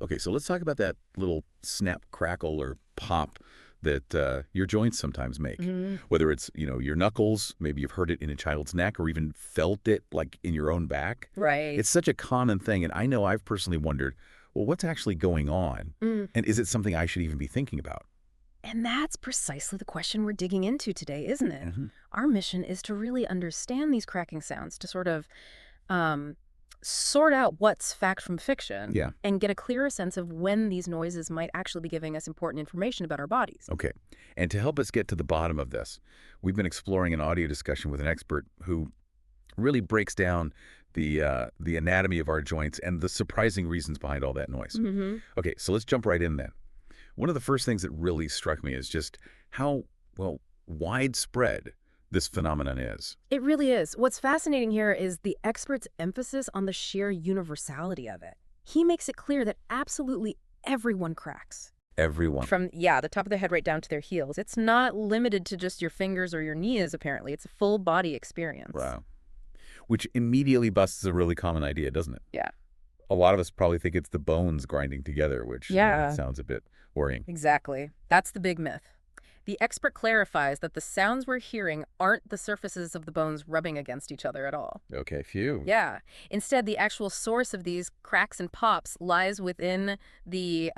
Okay, so let's talk about that little snap, crackle, or pop that your joints sometimes make. Whether it's, your knuckles, maybe you've heard it in a child's neck or even felt it like in your own back. Right. It's such a common thing, and I know I've personally wondered, well, what's actually going on? And is it something I should even be thinking about? And that's precisely the question we're digging into today, isn't it? Hmm. Our mission is to really understand these cracking sounds, to sort of um, sort out what's fact from fiction Yeah. and get a clearer sense of when these noises might actually be giving us important information about our bodies. Okay. And to help us get to the bottom of this, we've been exploring an audio discussion with an expert who really breaks down the anatomy of our joints and the surprising reasons behind all that noise. Okay, so let's jump right in then. One of the first things that really struck me is just how, well, widespread this phenomenon is. It really is. What's fascinating here is the expert's emphasis on the sheer universality of it. He makes it clear that absolutely everyone cracks. Everyone. From, the top of their head right down to their heels. It's not limited to just your fingers or your knees, apparently. It's a full body experience. Wow. Which immediately busts a really common idea, doesn't it? Yeah. A lot of us probably think it's the bones grinding together, which sounds a bit worrying. Exactly. That's the big myth. The expert clarifies that the sounds we're hearing aren't the surfaces of the bones rubbing against each other at all. Okay, phew. Yeah. Instead, the actual source of these cracks and pops lies within the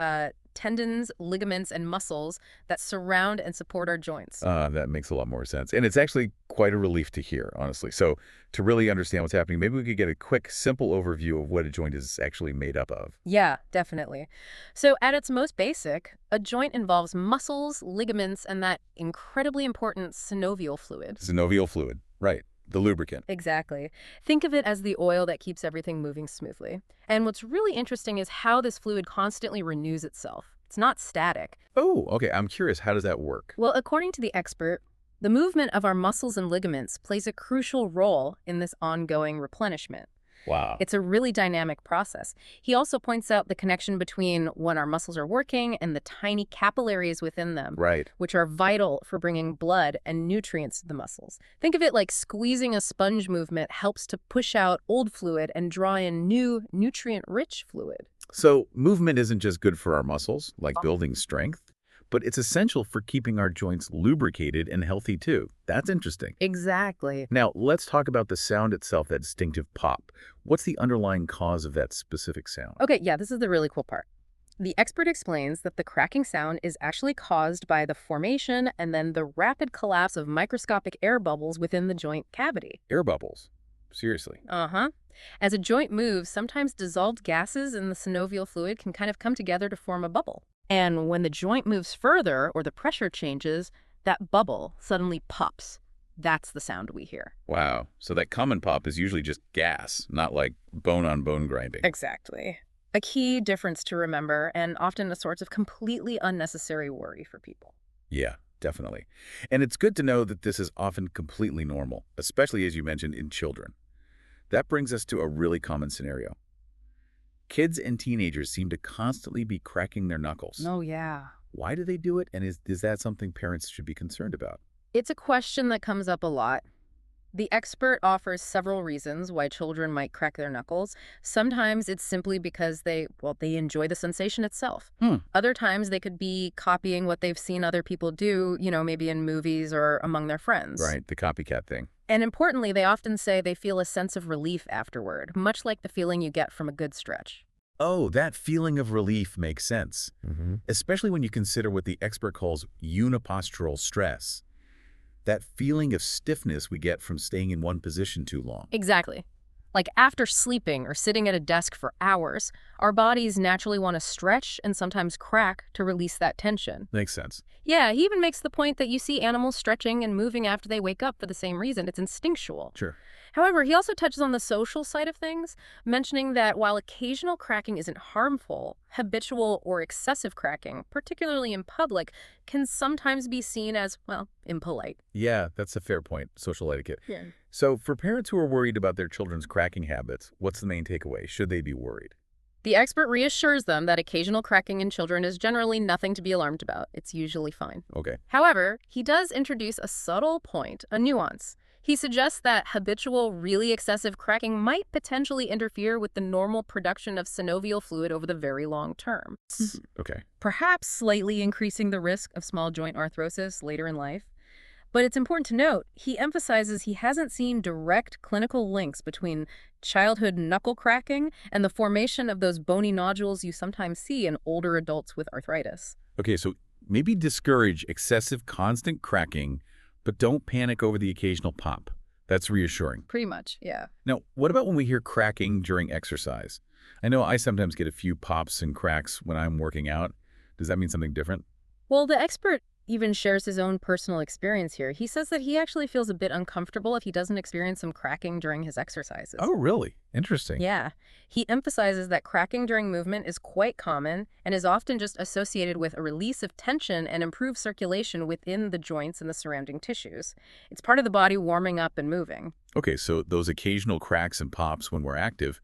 tendons, ligaments, and muscles that surround and support our joints. That makes a lot more sense. And it's actually quite a relief to hear, honestly. So to really understand what's happening, maybe we could get a quick, simple overview of what a joint is actually made up of. Yeah, definitely. So at its most basic, a joint involves muscles, ligaments, and that incredibly important synovial fluid. Synovial fluid, right. The lubricant. Exactly. Think of it as the oil that keeps everything moving smoothly. And what's really interesting is how this fluid constantly renews itself. It's not static. Oh, okay. I'm curious. How does that work? Well, according to the expert, the movement of our muscles and ligaments plays a crucial role in this ongoing replenishment. Wow. It's a really dynamic process. He also points out the connection between when our muscles are working and the tiny capillaries within them, Right. which are vital for bringing blood and nutrients to the muscles. Think of it like squeezing a sponge movement helps to push out old fluid and draw in new, nutrient-rich fluid. So movement isn't just good for our muscles, like building strength, but it's essential for keeping our joints lubricated and healthy too. That's interesting. Exactly. Now, let's talk about the sound itself, that distinctive pop. What's the underlying cause of that specific sound? Okay, this is the really cool part. The expert explains that the cracking sound is actually caused by the formation and then the rapid collapse of microscopic air bubbles within the joint cavity. Air bubbles. Seriously. As a joint moves, sometimes dissolved gases in the synovial fluid can kind of come together to form a bubble. And when the joint moves further or the pressure changes, that bubble suddenly pops. That's the sound we hear. Wow. So that common pop is usually just gas, not like bone-on-bone grinding. Exactly. A key difference to remember, and often a source of completely unnecessary worry for people. Yeah, definitely. And it's good to know that this is often completely normal, especially as you mentioned in children. That brings us to a really common scenario. Kids and teenagers seem to constantly be cracking their knuckles. Oh, yeah. Why do they do it, and is that something parents should be concerned about? It's a question that comes up a lot. The expert offers several reasons why children might crack their knuckles. Sometimes it's simply because they enjoy the sensation itself. Other times they could be copying what they've seen other people do, maybe in movies or among their friends. Right, the copycat thing. And importantly, they often say they feel a sense of relief afterward, much like the feeling you get from a good stretch. Oh, that feeling of relief makes sense, especially when you consider what the expert calls unipostural stress. That feeling of stiffness we get from staying in one position too long. Exactly. Like after sleeping or sitting at a desk for hours, our bodies naturally want to stretch and sometimes crack to release that tension. Makes sense. Yeah, he even makes the point that you see animals stretching and moving after they wake up for the same reason. It's instinctual. Sure. However, he also touches on the social side of things, mentioning that while occasional cracking isn't harmful, habitual or excessive cracking, particularly in public, can sometimes be seen as, impolite. Yeah, that's a fair point. Social etiquette. Yeah. So for parents who are worried about their children's cracking habits, what's the main takeaway? Should they be worried? The expert reassures them that occasional cracking in children is generally nothing to be alarmed about. It's usually fine. Okay. However, he does introduce a subtle point, a nuance. He suggests that habitual, really excessive cracking might potentially interfere with the normal production of synovial fluid over the very long term, Okay. perhaps slightly increasing the risk of small joint arthrosis later in life. But it's important to note, he emphasizes he hasn't seen direct clinical links between childhood knuckle cracking and the formation of those bony nodules you sometimes see in older adults with arthritis. Okay, so maybe discourage excessive constant cracking, but don't panic over the occasional pop. That's reassuring. Pretty much, yeah. Now, what about when we hear cracking during exercise? I know I sometimes get a few pops and cracks when I'm working out. Does that mean something different? Well, the expert even shares his own personal experience here. He says that he actually feels a bit uncomfortable if he doesn't experience some cracking during his exercises. Oh, really? Interesting. Yeah. He emphasizes that cracking during movement is quite common and is often just associated with a release of tension and improved circulation within the joints and the surrounding tissues. It's part of the body warming up and moving. Okay, so those occasional cracks and pops when we're active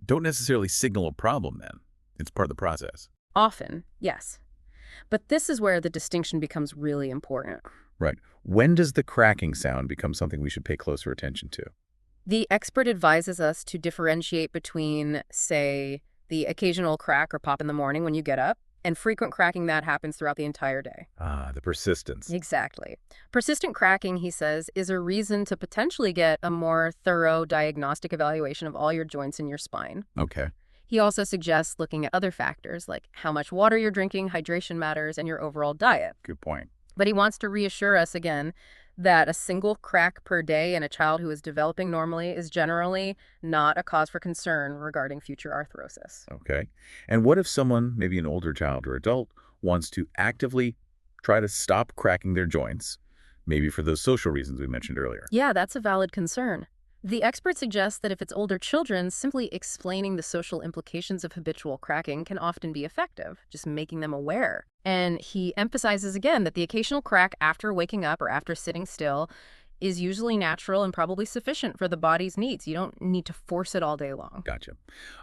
don't necessarily signal a problem then. It's part of the process. Often, yes. But this is where the distinction becomes really important. Right. When does the cracking sound become something we should pay closer attention to? The expert advises us to differentiate between, say, the occasional crack or pop in the morning when you get up, and frequent cracking that happens throughout the entire day. Ah, the persistence. Exactly. Persistent cracking, he says, is a reason to potentially get a more thorough diagnostic evaluation of all your joints in your spine. Okay. He also suggests looking at other factors like how much water you're drinking, hydration matters, and your overall diet. Good point. But he wants to reassure us again that a single crack per day in a child who is developing normally is generally not a cause for concern regarding future arthrosis. Okay. And what if someone, maybe an older child or adult, wants to actively try to stop cracking their joints, maybe for those social reasons we mentioned earlier? Yeah, that's a valid concern. The expert suggests that if it's older children, simply explaining the social implications of habitual cracking can often be effective, just making them aware. And he emphasizes again that the occasional crack after waking up or after sitting still is usually natural and probably sufficient for the body's needs. You don't need to force it all day long. Gotcha.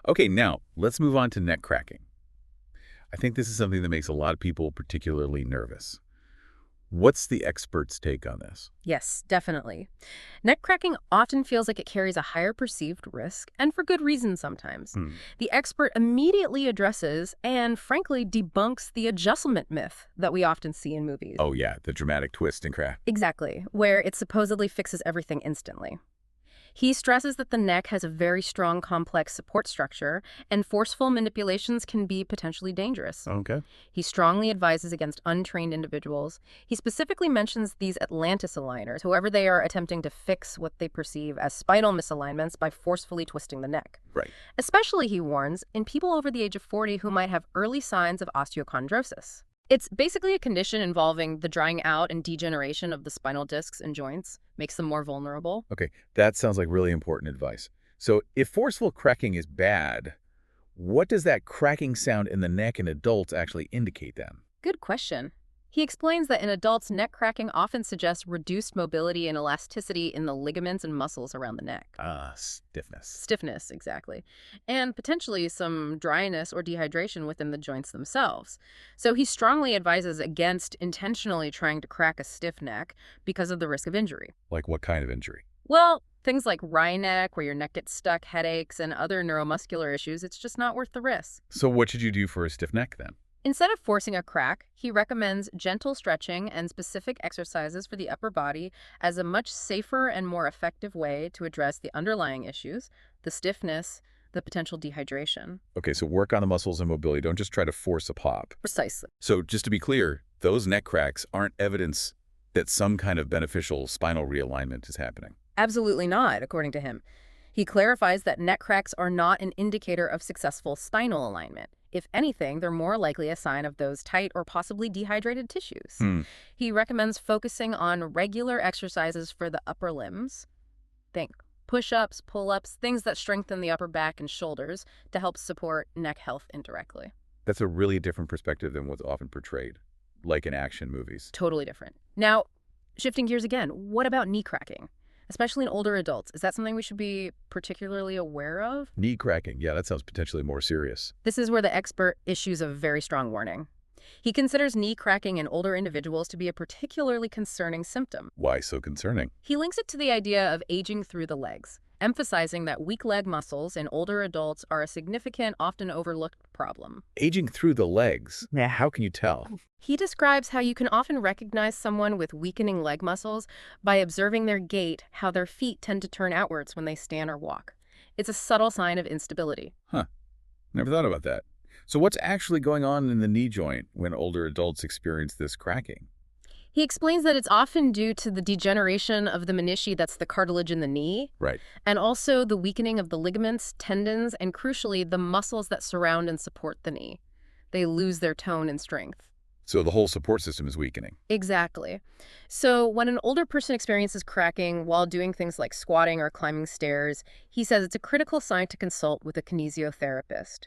Okay, now let's move on to neck cracking. I think this is something that makes a lot of people particularly nervous. What's the expert's take on this? Yes, definitely. Neck cracking often feels like it carries a higher perceived risk, and for good reason sometimes. The expert immediately addresses and, frankly, debunks the adjustment myth that we often see in movies. Oh yeah, the dramatic twist and crack. Exactly, where it supposedly fixes everything instantly. He stresses that the neck has a very strong, complex support structure, and forceful manipulations can be potentially dangerous. Okay. He strongly advises against untrained individuals. He specifically mentions these Atlantis aligners, whoever they are attempting to fix what they perceive as spinal misalignments by forcefully twisting the neck. Right. Especially, he warns, in people over the age of 40 who might have early signs of osteochondrosis. It's basically a condition involving the drying out and degeneration of the spinal discs and joints, makes them more vulnerable. Okay, that sounds like really important advice. So if forceful cracking is bad, what does that cracking sound in the neck in adults actually indicate then? Good question. He explains that in adults, neck cracking often suggests reduced mobility and elasticity in the ligaments and muscles around the neck. Stiffness. Stiffness, exactly. And potentially some dryness or dehydration within the joints themselves. So he strongly advises against intentionally trying to crack a stiff neck because of the risk of injury. Like what kind of injury? Well, things like wry neck, where your neck gets stuck, headaches, and other neuromuscular issues, it's just not worth the risk. So what should you do for a stiff neck then? Instead of forcing a crack, he recommends gentle stretching and specific exercises for the upper body as a much safer and more effective way to address the underlying issues, the stiffness, the potential dehydration. Okay, so work on the muscles and mobility. Don't just try to force a pop. Precisely. So just to be clear, those neck cracks aren't evidence that some kind of beneficial spinal realignment is happening. Absolutely not, according to him. He clarifies that neck cracks are not an indicator of successful spinal alignment. If anything, they're more likely a sign of those tight or possibly dehydrated tissues. He recommends focusing on regular exercises for the upper limbs. Think push-ups, pull-ups, things that strengthen the upper back and shoulders to help support neck health indirectly. That's a really different perspective than what's often portrayed, like in action movies. Totally different. Now, shifting gears again, what about knee cracking? Especially in older adults. Is that something we should be particularly aware of? Knee cracking, yeah, that sounds potentially more serious. This is where the expert issues a very strong warning. He considers knee cracking in older individuals to be a particularly concerning symptom. Why so concerning? He links it to the idea of aging through the legs, emphasizing that weak leg muscles in older adults are a significant, often overlooked problem. Aging through the legs? Yeah. How can you tell? He describes how you can often recognize someone with weakening leg muscles by observing their gait, how their feet tend to turn outwards when they stand or walk. It's a subtle sign of instability. Huh. Never thought about that. So what's actually going on in the knee joint when older adults experience this cracking? He explains that it's often due to the degeneration of the menisci, that's the cartilage in the knee, Right. and also the weakening of the ligaments, tendons, and crucially, the muscles that surround and support the knee. They lose their tone and strength. So the whole support system is weakening. Exactly. So when an older person experiences cracking while doing things like squatting or climbing stairs, he says it's a critical sign to consult with a kinesiotherapist.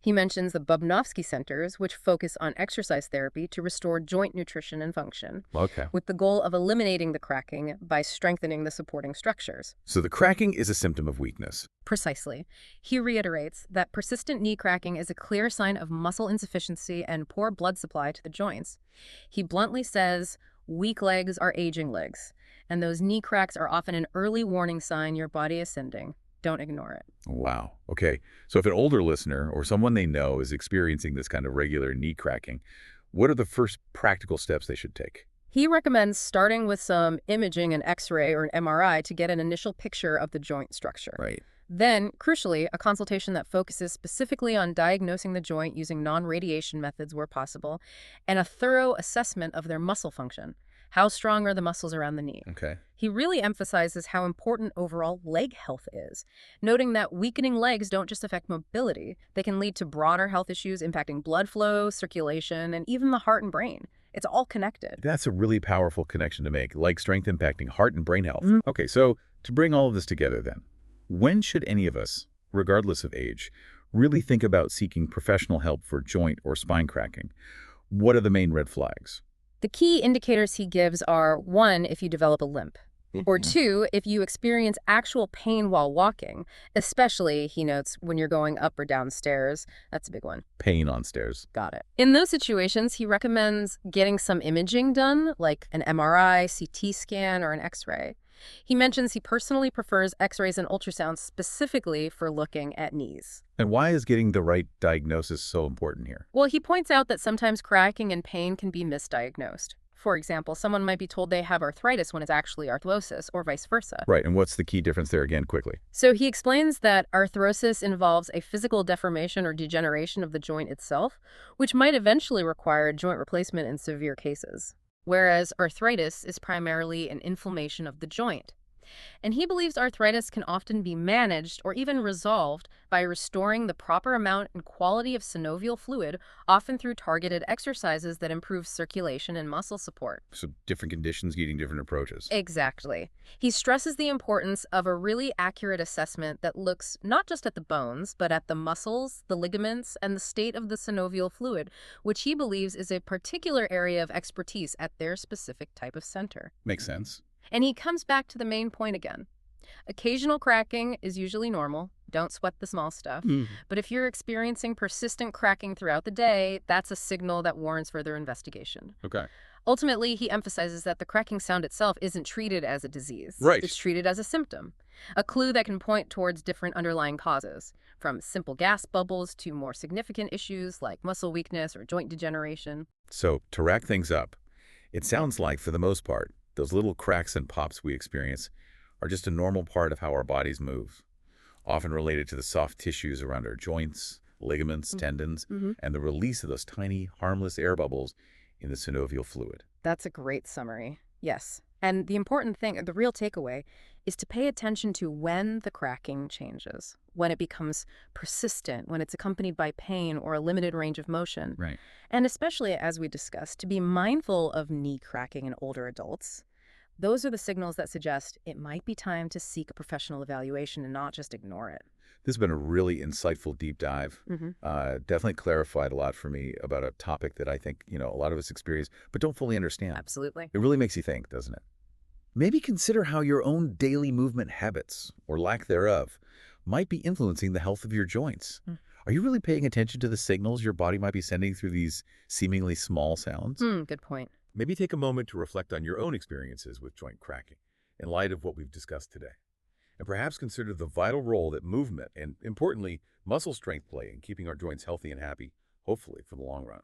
He mentions the Bubnovsky centers, which focus on exercise therapy to restore joint nutrition and function, Okay. with the goal of eliminating the cracking by strengthening the supporting structures. So the cracking is a symptom of weakness. Precisely. He reiterates that persistent knee cracking is a clear sign of muscle insufficiency and poor blood supply to the joints. He bluntly says, weak legs are aging legs, and those knee cracks are often an early warning sign your body is sending. Don't ignore it. Wow. Okay. So if an older listener or someone they know is experiencing this kind of regular knee cracking, what are the first practical steps they should take? He recommends starting with some imaging, an X-ray or an MRI, to get an initial picture of the joint structure. Right. Then, crucially, a consultation that focuses specifically on diagnosing the joint using non-radiation methods where possible, and a thorough assessment of their muscle function. How strong are the muscles around the knee? Okay. He really emphasizes how important overall leg health is, noting that weakening legs don't just affect mobility. They can lead to broader health issues impacting blood flow, circulation, and even the heart and brain. It's all connected. That's a really powerful connection to make, leg strength impacting heart and brain health. Mm. Okay, so to bring all of this together then, when should any of us, regardless of age, really think about seeking professional help for joint or spine cracking? What are the main red flags? The key indicators he gives are, 1, if you develop a limp, or 2, if you experience actual pain while walking, especially, he notes, when you're going up or down stairs. That's a big one. Pain on stairs. Got it. In those situations, he recommends getting some imaging done, like an MRI, CT scan, or an X-ray. He mentions he personally prefers X-rays and ultrasounds specifically for looking at knees. And why is getting the right diagnosis so important here? Well, he points out that sometimes cracking and pain can be misdiagnosed. For example, someone might be told they have arthritis when it's actually arthrosis, or vice versa. Right, and what's the key difference there again, quickly? So he explains that arthrosis involves a physical deformation or degeneration of the joint itself, which might eventually require joint replacement in severe cases, whereas arthritis is primarily an inflammation of the joint. And he believes arthritis can often be managed or even resolved by restoring the proper amount and quality of synovial fluid, often through targeted exercises that improve circulation and muscle support. So different conditions needing different approaches. Exactly. He stresses the importance of a really accurate assessment that looks not just at the bones, but at the muscles, the ligaments, and the state of the synovial fluid, which he believes is a particular area of expertise at their specific type of center. Makes sense. And he comes back to the main point again. Occasional cracking is usually normal. Don't sweat the small stuff. But if you're experiencing persistent cracking throughout the day, that's a signal that warrants further investigation. Okay. Ultimately, he emphasizes that the cracking sound itself isn't treated as a disease. Right. It's treated as a symptom, a clue that can point towards different underlying causes, from simple gas bubbles to more significant issues like muscle weakness or joint degeneration. So to rack things up, it sounds like, for the most part, those little cracks and pops we experience are just a normal part of how our bodies move, often related to the soft tissues around our joints, ligaments, tendons, and the release of those tiny, harmless air bubbles in the synovial fluid. That's a great summary. Yes. And the important thing, the real takeaway, is to pay attention to when the cracking changes, when it becomes persistent, when it's accompanied by pain or a limited range of motion. Right. And especially, as we discussed, to be mindful of knee cracking in older adults. Those are the signals that suggest it might be time to seek a professional evaluation and not just ignore it. This has been a really insightful deep dive. Definitely clarified a lot for me about a topic that I think, a lot of us experience, but don't fully understand. Absolutely. It really makes you think, doesn't it? Maybe consider how your own daily movement habits, or lack thereof, might be influencing the health of your joints. Are you really paying attention to the signals your body might be sending through these seemingly small sounds? Good point. Maybe take a moment to reflect on your own experiences with joint cracking in light of what we've discussed today. And perhaps consider the vital role that movement and, importantly, muscle strength play in keeping our joints healthy and happy, hopefully for the long run.